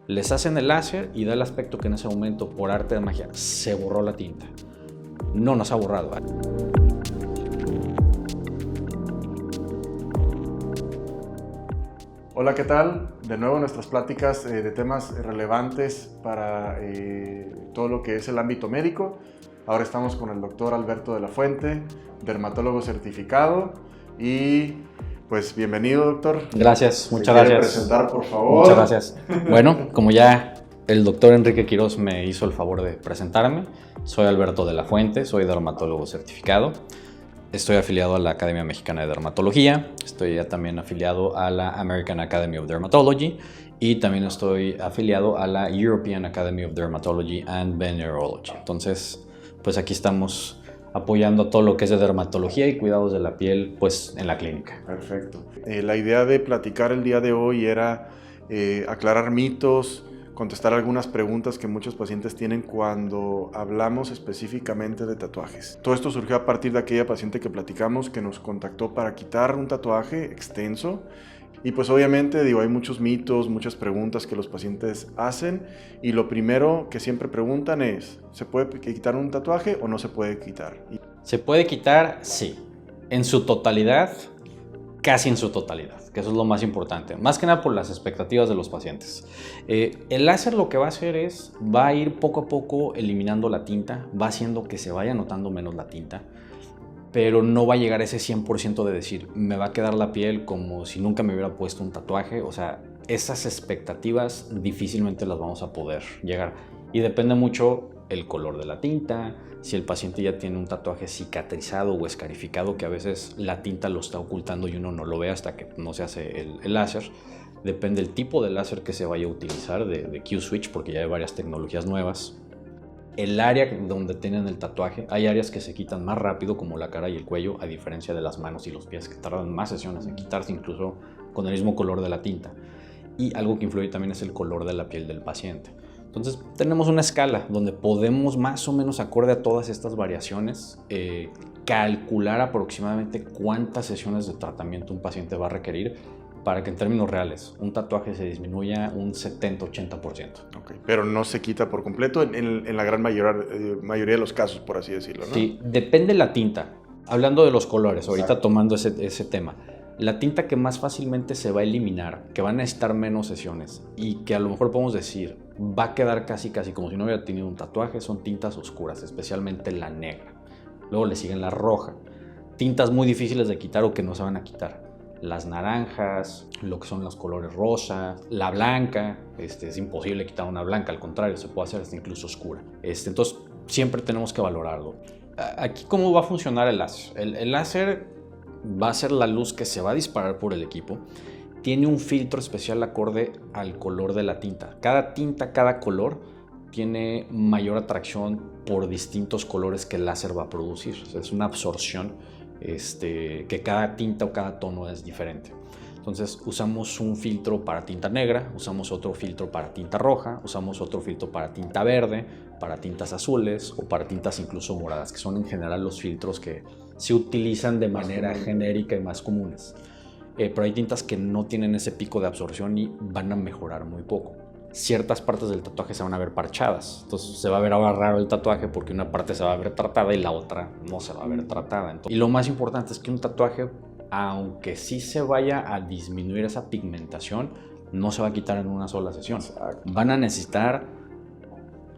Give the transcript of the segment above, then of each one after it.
Les hacen el láser y da el aspecto que en ese momento, por arte de magia, se borró la tinta. No nos ha borrado. Hola, ¿qué tal? De nuevo nuestras pláticas de temas relevantes para todo lo que es el ámbito médico. Ahora estamos con el doctor Alberto de la Fuente, dermatólogo certificado. Y pues bienvenido, doctor. Gracias, muchas gracias. gracias. Presentar, por favor. Muchas gracias. Bueno, como ya el doctor Enrique Quiroz me hizo el favor de presentarme, soy Alberto de la Fuente, soy dermatólogo certificado. Estoy afiliado a la Academia Mexicana de Dermatología, estoy también afiliado a la American Academy of Dermatology y también estoy afiliado a la European Academy of Dermatology and Venereology. Entonces, pues aquí estamos apoyando todo lo que es de dermatología y cuidados de la piel, pues en la clínica. Perfecto. La idea de platicar el día de hoy era aclarar mitos, contestar algunas preguntas que muchos pacientes tienen cuando hablamos específicamente de tatuajes. Todo esto surgió a partir de aquella paciente que platicamos que nos contactó para quitar un tatuaje extenso. Y pues obviamente, hay muchos mitos, muchas preguntas que los pacientes hacen y lo primero que siempre preguntan es, ¿se puede quitar un tatuaje o no se puede quitar? ¿Se puede quitar? Sí. En su totalidad, casi en su totalidad, que eso es lo más importante, más que nada por las expectativas de los pacientes. El láser lo que va a hacer es, va a ir poco a poco eliminando la tinta, va haciendo que se vaya notando menos la tinta, pero no va a llegar a ese 100% de decir, me va a quedar la piel como si nunca me hubiera puesto un tatuaje. O sea, esas expectativas difícilmente las vamos a poder llegar. Y depende mucho el color de la tinta, si el paciente ya tiene un tatuaje cicatrizado o escarificado, que a veces la tinta lo está ocultando y uno no lo ve hasta que no se hace el láser. Depende del tipo de láser que se vaya a utilizar, de Q-Switch, porque ya hay varias tecnologías nuevas. El área donde tienen el tatuaje, hay áreas que se quitan más rápido, como la cara y el cuello, a diferencia de las manos y los pies, que tardan más sesiones en quitarse, incluso con el mismo color de la tinta. Y algo que influye también es el color de la piel del paciente. Entonces tenemos una escala donde podemos, más o menos acorde a todas estas variaciones, calcular aproximadamente cuántas sesiones de tratamiento un paciente va a requerir para que en términos reales un tatuaje se disminuya un 70-80%. Okay, pero no se quita por completo en la gran mayoría de los casos, por así decirlo, ¿no? Sí, depende de la tinta. Hablando de los colores, ahorita tomando ese tema. La tinta que más fácilmente se va a eliminar, que va a necesitar menos sesiones y que a lo mejor podemos decir va a quedar casi como si no hubiera tenido un tatuaje, son tintas oscuras, especialmente la negra. Luego le siguen la roja. Tintas muy difíciles de quitar o que no se van a quitar. Las naranjas, lo que son los colores rosa, la blanca, es imposible quitar una blanca, al contrario, se puede hacer hasta incluso oscura. Entonces, siempre tenemos que valorarlo. Aquí, ¿cómo va a funcionar el láser? El láser va a ser la luz que se va a disparar por el equipo. Tiene un filtro especial acorde al color de la tinta. Cada color tiene mayor atracción por distintos colores que el láser va a producir. O sea, es una absorción que cada tinta o cada tono es diferente. Entonces usamos un filtro para tinta negra, usamos otro filtro para tinta roja, usamos otro filtro para tinta verde, para tintas azules o para tintas incluso moradas, que son en general los filtros que se utilizan de manera genérica y más comunes. Pero hay tintas que no tienen ese pico de absorción y van a mejorar muy poco. Ciertas partes del tatuaje se van a ver parchadas, entonces se va a ver ahora raro el tatuaje porque una parte se va a ver tratada y la otra no se va a ver tratada. Y lo más importante es que un tatuaje, aunque sí se vaya a disminuir esa pigmentación, no se va a quitar en una sola sesión. Van a necesitar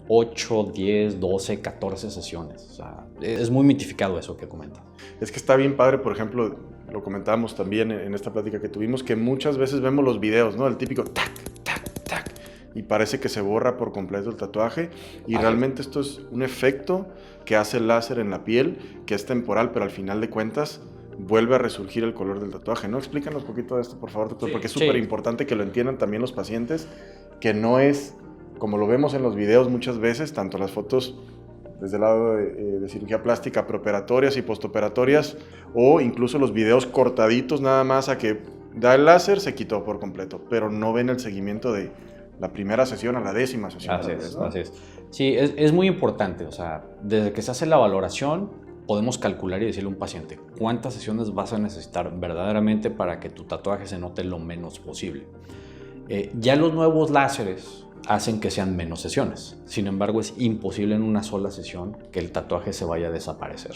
8, 10, 12, 14 sesiones. O sea, es muy mitificado eso que comentas. Es que está bien padre, por ejemplo, lo comentábamos también en esta plática que tuvimos, que muchas veces vemos los videos, ¿no? El típico tac, tac, tac, y parece que se borra por completo el tatuaje. Y realmente esto es un efecto que hace el láser en la piel, que es temporal, pero al final de cuentas vuelve a resurgir el color del tatuaje, ¿no? Explícanos un poquito de esto, por favor, doctor, porque es súper importante que lo entiendan también los pacientes, que no es como lo vemos en los videos muchas veces, tanto las fotos desde el lado de cirugía plástica preoperatorias y postoperatorias, o incluso los videos cortaditos nada más a que da el láser, se quitó por completo, pero no ven el seguimiento de la primera sesión a la 10ª sesión. Así es. Sí, es muy importante. O sea, desde que se hace la valoración, podemos calcular y decirle a un paciente cuántas sesiones vas a necesitar verdaderamente para que tu tatuaje se note lo menos posible. Ya los nuevos láseres, hacen que sean menos sesiones. Sin embargo, es imposible en una sola sesión que el tatuaje se vaya a desaparecer.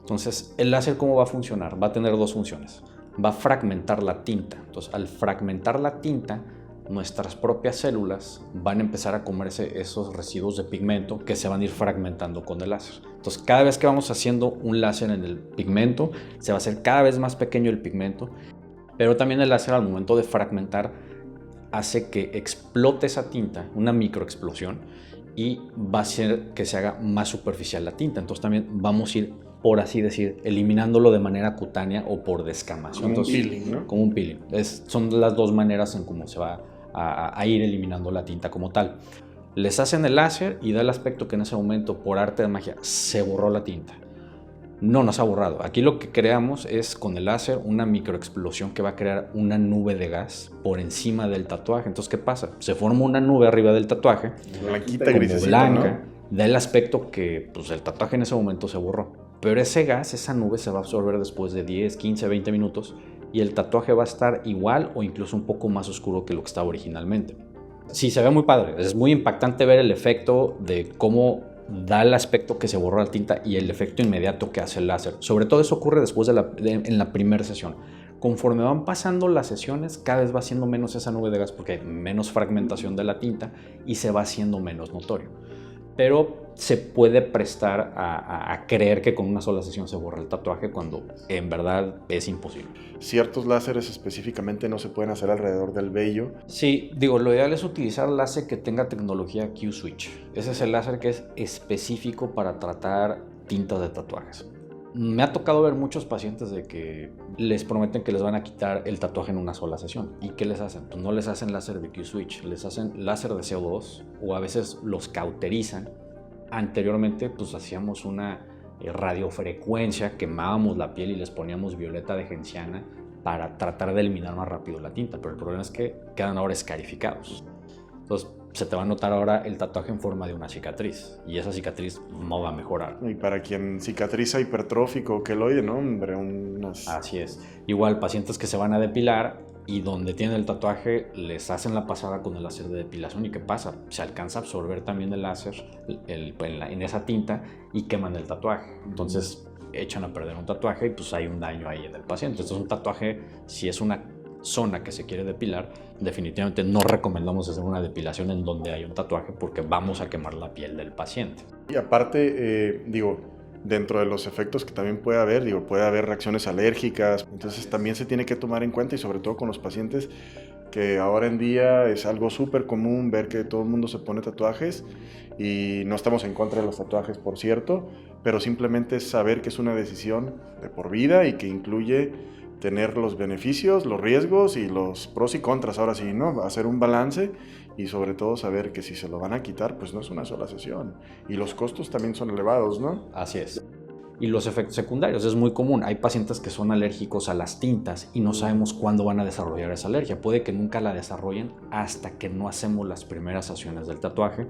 Entonces, el láser, ¿cómo va a funcionar? Va a tener dos funciones. Va a fragmentar la tinta. Entonces, al fragmentar la tinta, nuestras propias células van a empezar a comerse esos residuos de pigmento que se van a ir fragmentando con el láser. Entonces, cada vez que vamos haciendo un láser en el pigmento, se va a hacer cada vez más pequeño el pigmento, pero también el láser, al momento de fragmentar, hace que explote esa tinta, una microexplosión, y va a hacer que se haga más superficial la tinta. Entonces también vamos a ir, por así decir, eliminándolo de manera cutánea o por descamación. Como un peeling, ¿no? Como un peeling. Son las dos maneras en cómo se va a ir eliminando la tinta como tal. Les hacen el láser y da el aspecto que en ese momento, por arte de magia, se borró la tinta. No se ha borrado. Aquí lo que creamos es con el láser una microexplosión que va a crear una nube de gas por encima del tatuaje. Entonces, ¿qué pasa? Se forma una nube arriba del tatuaje, blanquita, como grisecita, blanca, ¿no? da el aspecto que pues, el tatuaje en ese momento se borró. Pero ese gas, esa nube se va a absorber después de 10, 15, 20 minutos y el tatuaje va a estar igual o incluso un poco más oscuro que lo que estaba originalmente. Sí, se ve muy padre. Es muy impactante ver el efecto de cómo da el aspecto que se borró la tinta y el efecto inmediato que hace el láser. Sobre todo eso ocurre después en la primera sesión. Conforme van pasando las sesiones, cada vez va siendo menos esa nube de gas porque hay menos fragmentación de la tinta y se va haciendo menos notorio. Pero se puede prestar a creer que con una sola sesión se borra el tatuaje cuando en verdad es imposible. Ciertos láseres específicamente no se pueden hacer alrededor del vello. Sí, digo, lo ideal es utilizar láser que tenga tecnología Q-Switch. Ese es el láser que es específico para tratar tintas de tatuajes. Me ha tocado ver muchos pacientes de que les prometen que les van a quitar el tatuaje en una sola sesión. ¿Y qué les hacen? Pues no les hacen láser de Q-Switch, les hacen láser de CO2 o a veces los cauterizan. Anteriormente pues hacíamos una radiofrecuencia, quemábamos la piel y les poníamos violeta de genciana para tratar de eliminar más rápido la tinta, pero el problema es que quedan ahora escarificados. Entonces se te va a notar ahora el tatuaje en forma de una cicatriz y esa cicatriz no va a mejorar. Y para quien cicatriza hipertrófico o queloide, ¿no? Hombre, Así es. Igual pacientes que se van a depilar y donde tienen el tatuaje les hacen la pasada con el láser de depilación y ¿qué pasa? Se alcanza a absorber también el láser en esa tinta y queman el tatuaje. Entonces echan a perder un tatuaje y pues hay un daño ahí en el paciente. Entonces un tatuaje, si es una zona que se quiere depilar, definitivamente no recomendamos hacer una depilación en donde hay un tatuaje porque vamos a quemar la piel del paciente. Y aparte, dentro de los efectos que también puede haber reacciones alérgicas, entonces también se tiene que tomar en cuenta y sobre todo con los pacientes que ahora en día es algo súper común ver que todo el mundo se pone tatuajes y no estamos en contra de los tatuajes, por cierto, pero simplemente es saber que es una decisión de por vida y que incluye tener los beneficios, los riesgos y los pros y contras, ahora sí, ¿no? Hacer un balance y sobre todo saber que si se lo van a quitar, pues no es una sola sesión. Y los costos también son elevados, ¿no? Así es. Y los efectos secundarios, es muy común. Hay pacientes que son alérgicos a las tintas y no sabemos cuándo van a desarrollar esa alergia. Puede que nunca la desarrollen hasta que no hacemos las primeras sesiones del tatuaje.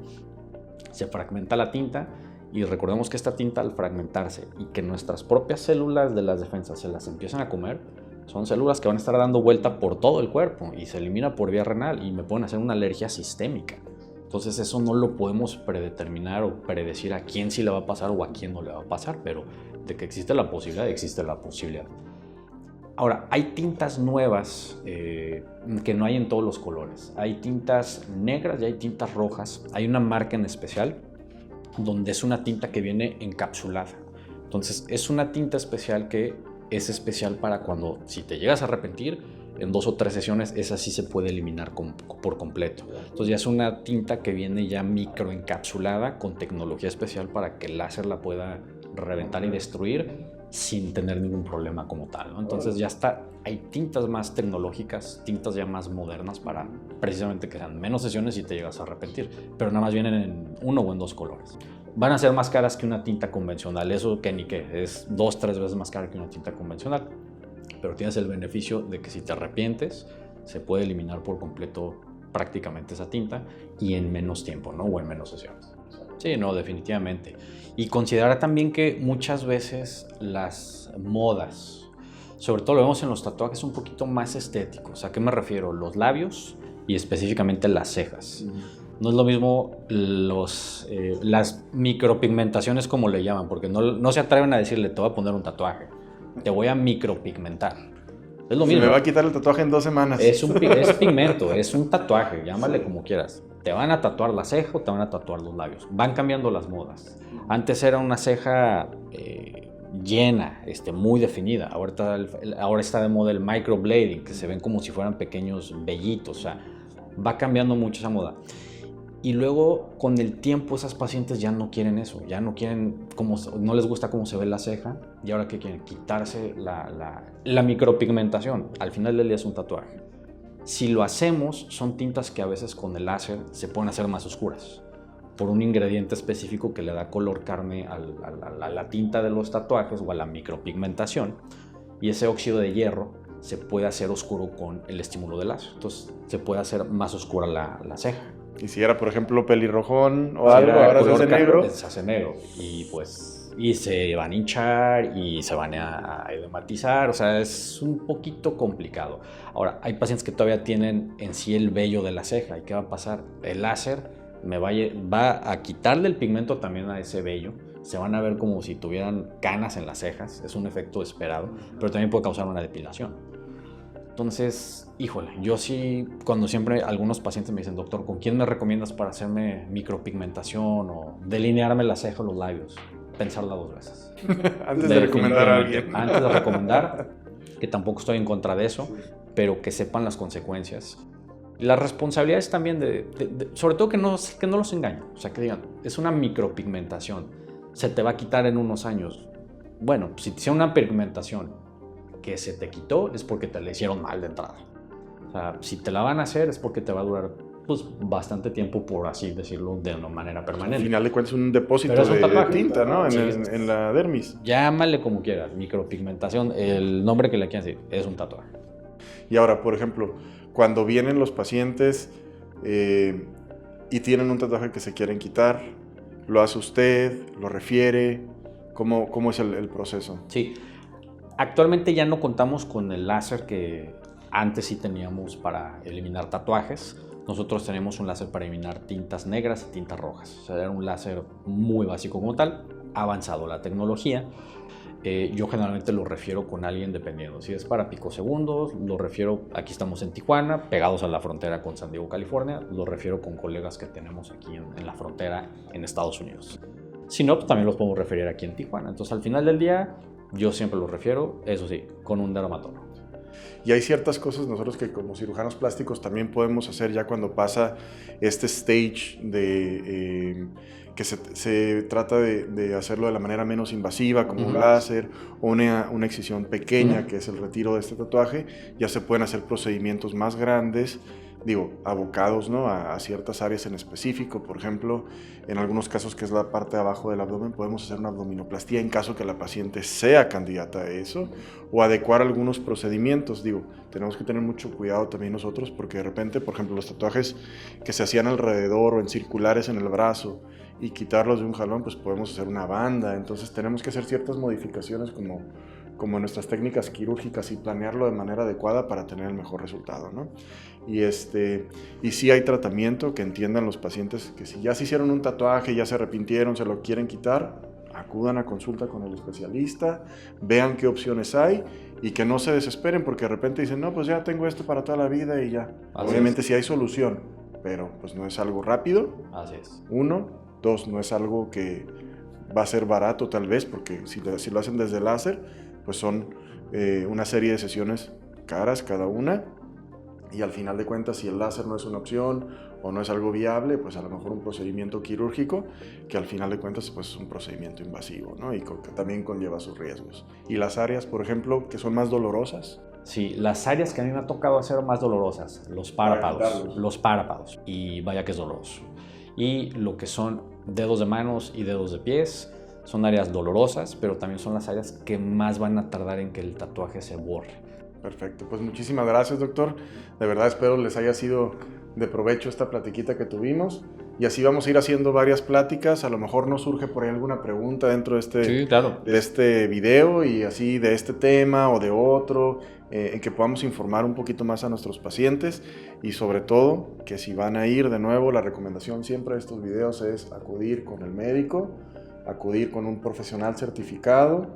Se fragmenta la tinta y recordemos que esta tinta, al fragmentarse y que nuestras propias células de las defensas se las empiezan a comer, son células que van a estar dando vuelta por todo el cuerpo y se elimina por vía renal y me pueden hacer una alergia sistémica. Entonces eso no lo podemos predeterminar o predecir a quién sí le va a pasar o a quién no le va a pasar, pero de que existe la posibilidad, existe la posibilidad. Ahora, hay tintas nuevas que no hay en todos los colores. Hay tintas negras y hay tintas rojas. Hay una marca en especial donde es una tinta que viene encapsulada. Entonces es una tinta especial que es especial para cuando, si te llegas a arrepentir, en 2 o 3 sesiones esa sí se puede eliminar por completo. Entonces ya es una tinta que viene ya microencapsulada con tecnología especial para que el láser la pueda reventar y destruir sin tener ningún problema como tal, ¿no? Entonces ya hay tintas más tecnológicas, tintas ya más modernas para precisamente que sean menos sesiones y te llegas a arrepentir, pero nada más vienen en 1 o en 2 colores. Van a ser más caras que una tinta convencional, eso que ni qué, es 2 o 3 veces más cara que una tinta convencional, pero tienes el beneficio de que si te arrepientes se puede eliminar por completo prácticamente esa tinta y en menos tiempo, ¿no? O en menos sesiones. Sí, no, definitivamente. Y considerar también que muchas veces las modas, sobre todo lo vemos en los tatuajes un poquito más estéticos. ¿A qué me refiero? Los labios y específicamente las cejas. No es lo mismo las micropigmentaciones, como le llaman, porque no se atreven a decirle, te voy a poner un tatuaje, te voy a micropigmentar. Es lo mismo. Se me va a quitar el tatuaje en 2 semanas. Es pigmento, es un tatuaje, llámale como quieras. Te van a tatuar la ceja o te van a tatuar los labios. Van cambiando las modas. Antes era una ceja llena, muy definida. Ahora está de moda el microblading, que se ven como si fueran pequeños vellitos. O sea, va cambiando mucho esa moda. Y luego, con el tiempo, esas pacientes ya no quieren eso, ya no quieren, no les gusta cómo se ve la ceja, y ahora ¿qué quieren? Quitarse la micropigmentación. Al final del día es un tatuaje. Si lo hacemos, son tintas que a veces con el láser se pueden hacer más oscuras, por un ingrediente específico que le da color carne a la tinta de los tatuajes o a la micropigmentación, y ese óxido de hierro se puede hacer oscuro con el estímulo del láser. Entonces se puede hacer más oscura la ceja. Y si era, por ejemplo, pelirrojón o algo, ahora se hace negro. Se hace negro. Y se van a hinchar y se van a edematizar. O sea, es un poquito complicado. Ahora, hay pacientes que todavía tienen en sí el vello de la ceja. ¿Y qué va a pasar? El láser va a quitarle el pigmento también a ese vello. Se van a ver como si tuvieran canas en las cejas. Es un efecto esperado, pero también puede causar una depilación. Entonces, híjole, yo sí, cuando siempre algunos pacientes me dicen, doctor, ¿con quién me recomiendas para hacerme micropigmentación o delinearme la ceja o los labios? Pensarla 2 veces. Antes de recomendar a alguien. Antes de recomendar, que tampoco estoy en contra de eso, pero que sepan las consecuencias. Y las responsabilidades también sobre todo que no los engañen. O sea, que digan, es una micropigmentación, se te va a quitar en unos años. Bueno, si te hicieron una pigmentación que se te quitó, es porque te la hicieron mal de entrada. O sea, si te la van a hacer es porque te va a durar pues bastante tiempo, por así decirlo, de una manera permanente. Al final de cuentas es un depósito de tinta, ¿no? En la dermis. Llámale como quieras, micropigmentación, el nombre que le quieran decir, es un tatuaje. Y ahora, por ejemplo, cuando vienen los pacientes y tienen un tatuaje que se quieren quitar, ¿lo hace usted? ¿Lo refiere? ¿Cómo es el proceso? Sí. Actualmente ya no contamos con el láser que antes sí teníamos para eliminar tatuajes. Nosotros tenemos un láser para eliminar tintas negras y tintas rojas. O sea, era un láser muy básico como tal. Ha avanzado la tecnología. Yo generalmente lo refiero con alguien dependiendo. Si es para picosegundos, lo refiero, aquí estamos en Tijuana, pegados a la frontera con San Diego, California. Lo refiero con colegas que tenemos aquí en la frontera en Estados Unidos. Si no, pues también los podemos referir aquí en Tijuana. Entonces, al final del día, yo siempre los refiero, eso sí, con un dermatólogo. Y hay ciertas cosas nosotros que como cirujanos plásticos también podemos hacer ya cuando pasa este stage de que se trata de hacerlo de la manera menos invasiva, como un láser o una excisión pequeña, que es el retiro de este tatuaje. Ya se pueden hacer procedimientos más grandes, abocados, ¿no?, a ciertas áreas en específico. Por ejemplo, en algunos casos, que es la parte de abajo del abdomen, podemos hacer una abdominoplastía en caso que la paciente sea candidata a eso, o adecuar algunos procedimientos. Tenemos que tener mucho cuidado también nosotros, porque de repente, por ejemplo, los tatuajes que se hacían alrededor o en circulares en el brazo, y quitarlos de un jalón, pues podemos hacer una banda. Entonces tenemos que hacer ciertas modificaciones como en nuestras técnicas quirúrgicas, y planearlo de manera adecuada para tener el mejor resultado, ¿no? Y sí hay tratamiento, que entiendan los pacientes que si ya se hicieron un tatuaje, ya se arrepintieron, se lo quieren quitar, acudan a consulta con el especialista, vean qué opciones hay y que no se desesperen porque de repente dicen, no, pues ya tengo esto para toda la vida y ya. Obviamente sí hay solución, pero pues no es algo rápido. Así es. 1, 2, no es algo que va a ser barato tal vez, porque si lo hacen desde el láser, pues son una serie de sesiones caras cada una, y al final de cuentas, si el láser no es una opción o no es algo viable, pues a lo mejor un procedimiento quirúrgico, que al final de cuentas pues es un procedimiento invasivo, ¿no? Y que también conlleva sus riesgos. Y las áreas, por ejemplo, que son más dolorosas. Sí, las áreas que a mí me ha tocado hacer más dolorosas, los párpados, y vaya que es doloroso. Y lo que son dedos de manos y dedos de pies, son áreas dolorosas, pero también son las áreas que más van a tardar en que el tatuaje se borre. Perfecto, pues muchísimas gracias, doctor. De verdad espero les haya sido de provecho esta platiquita que tuvimos. Y así vamos a ir haciendo varias pláticas. A lo mejor nos surge por ahí alguna pregunta dentro de Sí, claro. de este video y así de este tema o de otro, en que podamos informar un poquito más a nuestros pacientes. Y sobre todo, que si van a ir de nuevo, la recomendación siempre de estos videos es acudir con el médico, acudir con un profesional certificado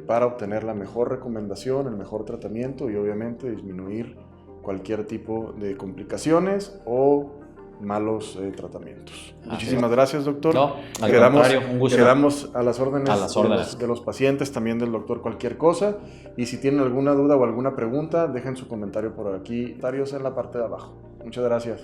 para obtener la mejor recomendación, el mejor tratamiento y obviamente disminuir cualquier tipo de complicaciones o malos tratamientos. Muchísimas gracias, doctor. No, al contrario, un gusto. Quedamos a las órdenes, A las órdenes. De los pacientes, también del doctor, cualquier cosa. Y si tienen alguna duda o alguna pregunta, dejen su comentario por aquí, comentarios en la parte de abajo. Muchas gracias.